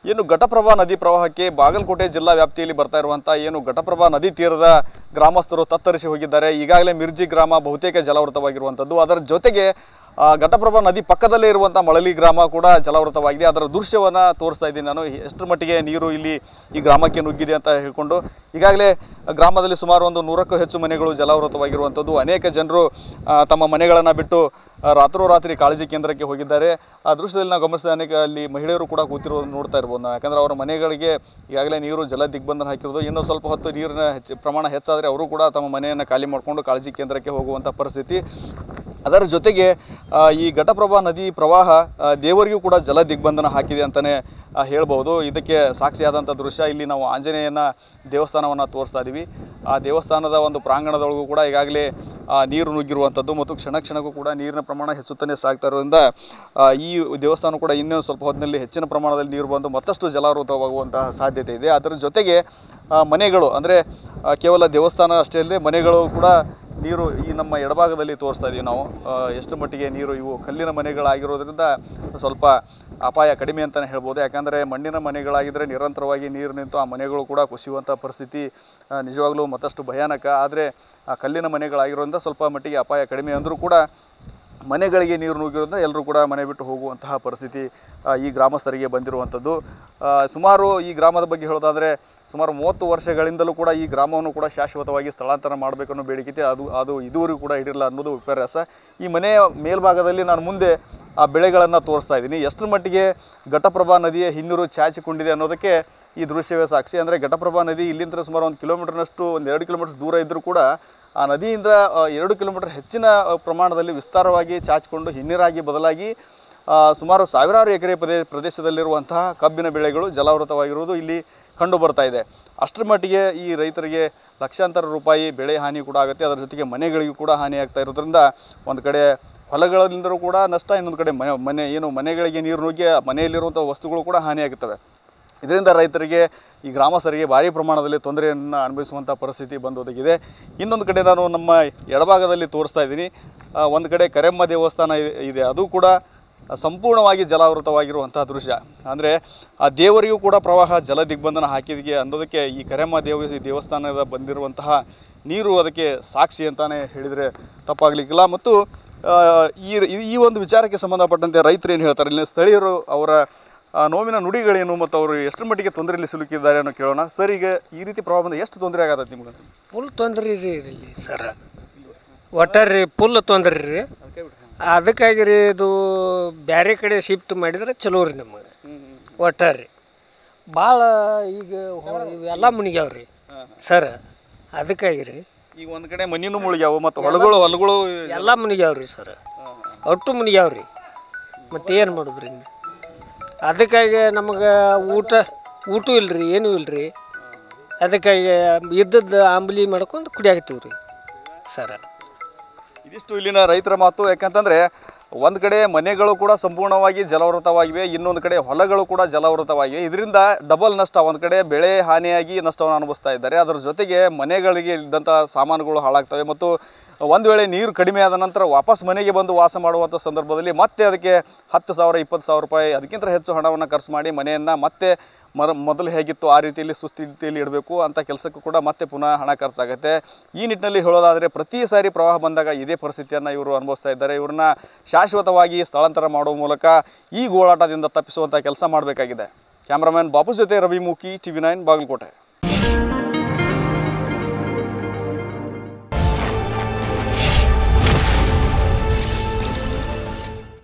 ಏನು ಘಟಪ್ರಭಾ ನದಿ ಪ್ರವಾಹಕ್ಕೆ ಬಾಗಲಕೋಟೆ ಜಿಲ್ಲಾ ವ್ಯಾಪ್ತಿಯಲ್ಲಿ ಬರ್ತಾ ಇರುವಂಥ ಏನು ಘಟಪ್ರಭಾ ನದಿ ತೀರದ ಗ್ರಾಮಸ್ಥರು ತತ್ತರಿಸಿ ಹೋಗಿದ್ದಾರೆ. ಈಗಾಗಲೇ ಮಿರ್ಜಿ ಗ್ರಾಮ ಬಹುತೇಕ ಜಲಾವೃತವಾಗಿರುವಂಥದ್ದು. ಅದರ ಜೊತೆಗೆ ಘಟಪ್ರಭಾ ನದಿ ಪಕ್ಕದಲ್ಲೇ ಇರುವಂಥ ಮಳಲಿ ಗ್ರಾಮ ಕೂಡ ಜಲಾವೃತವಾಗಿದೆ. ಅದರ ದೃಶ್ಯವನ್ನು ತೋರಿಸ್ತಾ ಇದ್ದೀನಿ ನಾನು, ಎಷ್ಟು ಮಟ್ಟಿಗೆ ನೀರು ಇಲ್ಲಿ ಈ ಗ್ರಾಮಕ್ಕೆ ನುಗ್ಗಿದೆ ಅಂತ ಹೇಳ್ಕೊಂಡು. ಈಗಾಗಲೇ ಗ್ರಾಮದಲ್ಲಿ ಸುಮಾರು ಒಂದು 100ಕ್ಕೂ ಹೆಚ್ಚು ಮನೆಗಳು ಜಲಾವೃತವಾಗಿರುವಂಥದ್ದು. ಅನೇಕ ಜನರು ತಮ್ಮ ಮನೆಗಳನ್ನು ಬಿಟ್ಟು ರಾತ್ರೋರಾತ್ರಿ ಕಾಳಜಿ ಕೇಂದ್ರಕ್ಕೆ ಹೋಗಿದ್ದಾರೆ. ಆ ದೃಶ್ಯದಲ್ಲಿ ನಾವು ಗಮನಿಸಿದ ಅನೇಕ ಅಲ್ಲಿ ಮಹಿಳೆಯರು ಕೂಡ ಕೂತಿರೋದು ನೋಡ್ತಾ ಇರ್ಬೋದು ನಾವು. ಯಾಕಂದರೆ ಅವರ ಮನೆಗಳಿಗೆ ಈಗಾಗಲೇ ನೀರು ಜಲ ದಿಗ್ಬಂಧನ ಹಾಕಿರೋದು. ಇನ್ನೂ ಸ್ವಲ್ಪ ಹೊತ್ತು ನೀರಿನ ಪ್ರಮಾಣ ಹೆಚ್ಚಾದರೆ ಅವರು ಕೂಡ ತಮ್ಮ ಮನೆಯನ್ನು ಖಾಲಿ ಮಾಡಿಕೊಂಡು ಕಾಳಜಿ ಕೇಂದ್ರಕ್ಕೆ ಹೋಗುವಂಥ ಪರಿಸ್ಥಿತಿ. ಅದರ ಜೊತೆಗೆ ಈ ಘಟಪ್ರಭಾ ನದಿ ಪ್ರವಾಹ ದೇವರಿಗೂ ಕೂಡ ಜಲ ದಿಗ್ಬಂಧನ ಹಾಕಿದೆ ಅಂತಲೇ ಹೇಳ್ಬೋದು. ಇದಕ್ಕೆ ಸಾಕ್ಷಿಯಾದಂಥ ದೃಶ್ಯ ಇಲ್ಲಿ ನಾವು ಆಂಜನೇಯನ ದೇವಸ್ಥಾನವನ್ನು ತೋರಿಸ್ತಾ ಇದ್ದೀವಿ. ಆ ದೇವಸ್ಥಾನದ ಒಂದು ಪ್ರಾಂಗಣದೊಳಗೂ ಕೂಡ ಈಗಾಗಲೇ ನೀರು ನುಗ್ಗಿರುವಂಥದ್ದು ಮತ್ತು ಕ್ಷಣ ಕ್ಷಣಕ್ಕೂ ಕೂಡ ನೀರಿನ ಪ್ರಮಾಣ ಹೆಚ್ಚುತ್ತಲೇ ಸಾಗ್ತಾ ಇರೋದ್ರಿಂದ ಈ ದೇವಸ್ಥಾನ ಕೂಡ ಇನ್ನೂ ಸ್ವಲ್ಪ ಹೊತ್ತಿನಲ್ಲಿ ಹೆಚ್ಚಿನ ಪ್ರಮಾಣದಲ್ಲಿ ನೀರು ಬಂದು ಮತ್ತಷ್ಟು ಜಲಾವೃತವಾಗುವಂತಹ ಸಾಧ್ಯತೆ ಇದೆ. ಅದರ ಜೊತೆಗೆ ಮನೆಗಳು ಅಂದರೆ ಕೇವಲ ದೇವಸ್ಥಾನ ಅಷ್ಟೇ ಅಲ್ಲದೆ ಮನೆಗಳು ಕೂಡ ನೀರು ಈ ನಮ್ಮ ಎಡಭಾಗದಲ್ಲಿ ತೋರಿಸ್ತಾ ಇದ್ದೀವಿ ನಾವು. ಎಷ್ಟು ಮಟ್ಟಿಗೆ ನೀರು ಇವು ಕಲ್ಲಿನ ಮನೆಗಳಾಗಿರೋದ್ರಿಂದ ಸ್ವಲ್ಪ ಅಪಾಯ ಕಡಿಮೆ ಅಂತಲೇ ಹೇಳ್ಬೋದು. ಯಾಕಂದರೆ ಮಣ್ಣಿನ ಮನೆಗಳಾಗಿದ್ದರೆ ನಿರಂತರವಾಗಿ ನೀರು ನಿಂತು ಆ ಮನೆಗಳು ಕೂಡ ಕುಸಿಯುವಂಥ ಪರಿಸ್ಥಿತಿ ನಿಜವಾಗ್ಲೂ ಮತ್ತಷ್ಟು ಭಯಾನಕ. ಆದರೆ ಆ ಕಲ್ಲಿನ ಮನೆಗಳಾಗಿರೋದ್ರಿಂದ ಸ್ವಲ್ಪ ಮಟ್ಟಿಗೆ ಅಪಾಯ ಕಡಿಮೆ ಅಂದರೂ ಕೂಡ ಮನೆಗಳಿಗೆ ನೀರು ನುಗ್ಗಿರೋದ್ರಿಂದ ಎಲ್ಲರೂ ಕೂಡ ಮನೆ ಬಿಟ್ಟು ಹೋಗುವಂತಹ ಪರಿಸ್ಥಿತಿ ಈ ಗ್ರಾಮಸ್ಥರಿಗೆ ಬಂದಿರುವಂಥದ್ದು. ಸುಮಾರು ಈ ಗ್ರಾಮದ ಬಗ್ಗೆ ಹೇಳೋದಾದರೆ ಸುಮಾರು 30 ವರ್ಷಗಳಿಂದಲೂ ಕೂಡ ಈ ಗ್ರಾಮವನ್ನು ಕೂಡ ಶಾಶ್ವತವಾಗಿ ಸ್ಥಳಾಂತರ ಮಾಡಬೇಕನ್ನೋ ಬೇಡಿಕೆ ಅದು ಇದುವರೆಗೂ ಕೂಡ ಇಡಿಲ್ಲ ಅನ್ನೋದು ವಿಪರ್ಯಾಸ. ಈ ಮನೆಯ ಮೇಲ್ಭಾಗದಲ್ಲಿ ನಾನು ಮುಂದೆ ಆ ಬೆಳೆಗಳನ್ನು ತೋರಿಸ್ತಾ ಇದ್ದೀನಿ. ಎಷ್ಟರ ಮಟ್ಟಿಗೆ ಘಟಪ್ರಭಾ ನದಿಯ ಹಿನ್ನೀರು ಚಾಚಿಕೊಂಡಿದೆ ಅನ್ನೋದಕ್ಕೆ ಈ ದೃಶ್ಯವೇ ಸಾಕ್ಷಿ. ಅಂದರೆ ಘಟಪ್ರಭಾ ನದಿ ಇಲ್ಲಿಂದ ಸುಮಾರು 1 ಕಿಲೋಮೀಟರ್ನಷ್ಟು 2 ಕಿಲೋಮೀಟರ್ ದೂರ ಇದ್ದರೂ ಕೂಡ ಆ ನದಿಯಿಂದ 2 ಕಿಲೋಮೀಟರ್ ಹೆಚ್ಚಿನ ಪ್ರಮಾಣದಲ್ಲಿ ವಿಸ್ತಾರವಾಗಿ ಚಾಚಿಕೊಂಡು ಹಿನ್ನೀರಾಗಿ ಬದಲಾಗಿ ಸುಮಾರು ಸಾವಿರಾರು ಎಕರೆ ಪ್ರದೇಶದಲ್ಲಿರುವಂತಹ ಕಬ್ಬಿನ ಬೆಳೆಗಳು ಜಲಾವೃತವಾಗಿರುವುದು ಇಲ್ಲಿ ಕಂಡು ಬರ್ತಾ ಇದೆ. ಅಷ್ಟರ ಮಟ್ಟಿಗೆ ಈ ರೈತರಿಗೆ ಲಕ್ಷಾಂತರ ರೂಪಾಯಿ ಬೆಳೆ ಹಾನಿ ಕೂಡ ಆಗುತ್ತೆ. ಅದರ ಜೊತೆಗೆ ಮನೆಗಳಿಗೂ ಕೂಡ ಹಾನಿ ಆಗ್ತಾ ಇರೋದ್ರಿಂದ ಒಂದು ಕಡೆ ಹೊಲಗಳಿಂದಲೂ ಕೂಡ ನಷ್ಟ, ಇನ್ನೊಂದು ಕಡೆ ಮನೆಗಳಿಗೆ ನೀರು ನುಗ್ಗಿ ಮನೆಯಲ್ಲಿರುವಂಥ ವಸ್ತುಗಳು ಕೂಡ ಹಾನಿಯಾಗುತ್ತವೆ. ಇದರಿಂದ ರೈತರಿಗೆ ಈ ಗ್ರಾಮಸ್ಥರಿಗೆ ಭಾರಿ ಪ್ರಮಾಣದಲ್ಲಿ ತೊಂದರೆಯನ್ನು ಅನುಭವಿಸುವಂಥ ಪರಿಸ್ಥಿತಿ ಬಂದೊದಗಿದೆ. ಇನ್ನೊಂದು ಕಡೆ ನಾನು ನಮ್ಮ ಎಡಭಾಗದಲ್ಲಿ ತೋರಿಸ್ತಾ ಇದ್ದೀನಿ. ಒಂದು ಕಡೆ ಕರೆಮ್ಮ ದೇವಸ್ಥಾನ ಇದೆ, ಅದು ಕೂಡ ಸಂಪೂರ್ಣವಾಗಿ ಜಲಾವೃತವಾಗಿರುವಂಥ ದೃಶ್ಯ. ಅಂದರೆ ಆ ದೇವರಿಗೂ ಕೂಡ ಪ್ರವಾಹ ಜಲ ದಿಗ್ಬಂಧನ ಹಾಕಿದೆ ಅನ್ನೋದಕ್ಕೆ ಈ ಕರೆಮ್ಮ ದೇವಸ್ಥಾನದ ಬಂದಿರುವಂತಹ ನೀರು ಅದಕ್ಕೆ ಸಾಕ್ಷಿ ಅಂತಲೇ ಹೇಳಿದರೆ ತಪ್ಪಾಗಲಿಕ್ಕಿಲ್ಲ. ಮತ್ತು ಈ ಒಂದು ವಿಚಾರಕ್ಕೆ ಸಂಬಂಧಪಟ್ಟಂತೆ ರೈತರು ಏನು ಹೇಳ್ತಾರೆ, ಇಲ್ಲಿ ಸ್ಥಳೀಯರು ಅವರ ನೋವಿನ ನುಡಿಗಳೇನು ಮತ್ತು ಅವರು ಎಷ್ಟು ಮಟ್ಟಿಗೆ ತೊಂದರೆಯಲ್ಲಿ ಸಿಲುಕಿದ್ದಾರೆ ಅನ್ನೋ ಕೇಳೋಣ. ಸರ್, ಈಗ ಈ ರೀತಿ ಪ್ರವಾಹ ಬಂದ ಎಷ್ಟು ತೊಂದರೆ ಆಗತ್ತೆ ನಿಮ್ಗೆ? ಫುಲ್ ತೊಂದರೆ ರೀ ಇಲ್ಲಿ ಸರ್, ಒಟ್ಟಾರೆ ಫುಲ್ ತೊಂದರೆ ರೀ. ಅದಕ್ಕಾಗಿ ರೀ ಇದು ಬೇರೆ ಕಡೆ ಶಿಫ್ಟ್ ಮಾಡಿದ್ರೆ ಚಲೋ ರೀ ನಮಗೆ. ಒಟ್ಟಾರೆ ಭಾಳ ಈಗ ಇವೆಲ್ಲ ಮುನಿಗ್ಯಾವ್ರಿ ಸರ್. ಅದಕ್ಕಾಗಿ ರೀ ಈಗ ಒಂದು ಕಡೆ ಮಣ್ಣಿನೂ ಮುಳುಗ್ಯಾವ ಮತ್ತು ಹೊಲಗಳು ಎಲ್ಲ ಮುನಿಗ್ಯಾವ್ರಿ ಸರ್, ಒಟ್ಟು ಮುನಿಗ್ಯಾವ್ರಿ. ಮತ್ತು ಏನು ಮಾಡೋದ್ರಿ? ಅದಕ್ಕಾಗಿ ನಮಗೆ ಊಟ ಇಲ್ಲರಿ, ಏನೂ ಇಲ್ಲರಿ. ಅದಕ್ಕಾಗಿ ಇದ್ದದ್ದು ಆಂಬಲಿ ಮಾಡ್ಕೊಂಡು ಕುಡಿಯಾಕತ್ತೀವಿ ರೀ ಸರ. ಇದಿಷ್ಟು ಇಲ್ಲಿನ ರೈತರ ಮಾತು. ಯಾಕಂತಂದರೆ ಒಂದು ಕಡೆ ಮನೆಗಳು ಕೂಡ ಸಂಪೂರ್ಣವಾಗಿ ಜಲಾವೃತವಾಗಿವೆ, ಇನ್ನೊಂದು ಕಡೆ ಹೊಲಗಳು ಕೂಡ ಜಲಾವೃತವಾಗಿವೆ. ಇದರಿಂದ ಡಬಲ್ ನಷ್ಟ. ಒಂದು ಕಡೆ ಬೆಳೆ ಹಾನಿಯಾಗಿ ನಷ್ಟವನ್ನು ಅನುಭವಿಸ್ತಾ ಇದ್ದಾರೆ, ಅದರ ಜೊತೆಗೆ ಮನೆಗಳಿಗೆ ಇದ್ದಂಥ ಸಾಮಾನುಗಳು ಹಾಳಾಗ್ತವೆ. ಮತ್ತು ಒಂದು ವೇಳೆ ನೀರು ಕಡಿಮೆ ಆದ ನಂತರ ವಾಪಸ್ ಮನೆಗೆ ಬಂದು ವಾಸ ಮಾಡುವಂಥ ಸಂದರ್ಭದಲ್ಲಿ ಮತ್ತೆ ಅದಕ್ಕೆ 10,000 20,000 ರೂಪಾಯಿ ಅದಕ್ಕಿಂತ ಹೆಚ್ಚು ಹಣವನ್ನು ಖರ್ಚು ಮಾಡಿ ಮನೆಯನ್ನು ಮತ್ತೆ ಮೊದಲು ಹೇಗಿತ್ತು ಆ ರೀತಿಯಲ್ಲಿ ಸುಸ್ಥಿತಿಯಲ್ಲಿ ಇಡಬೇಕು ಅಂತ ಕೆಲಸಕ್ಕೂ ಕೂಡ ಮತ್ತೆ ಪುನಃ ಹಣ ಖರ್ಚಾಗುತ್ತೆ. ಈ ನಿಟ್ಟಿನಲ್ಲಿ ಹೇಳೋದಾದರೆ ಪ್ರತಿ ಸಾರಿ ಪ್ರವಾಹ ಬಂದಾಗ ಇದೇ ಪರಿಸ್ಥಿತಿಯನ್ನು ಇವರು ಅನುಭವಿಸ್ತಾ ಇದ್ದಾರೆ. ಇವ್ರನ್ನ ಶಾಶ್ವತವಾಗಿ ಸ್ಥಳಾಂತರ ಮಾಡುವ ಮೂಲಕ ಈ ಗೋಳಾಟದಿಂದ ತಪ್ಪಿಸುವಂಥ ಕೆಲಸ ಮಾಡಬೇಕಾಗಿದೆ. ಕ್ಯಾಮ್ರಾಮನ್ ಬಾಪು ಜೊತೆ ರವಿ ಮೂಕಿ, TV9 ಬಾಗಲಕೋಟೆ.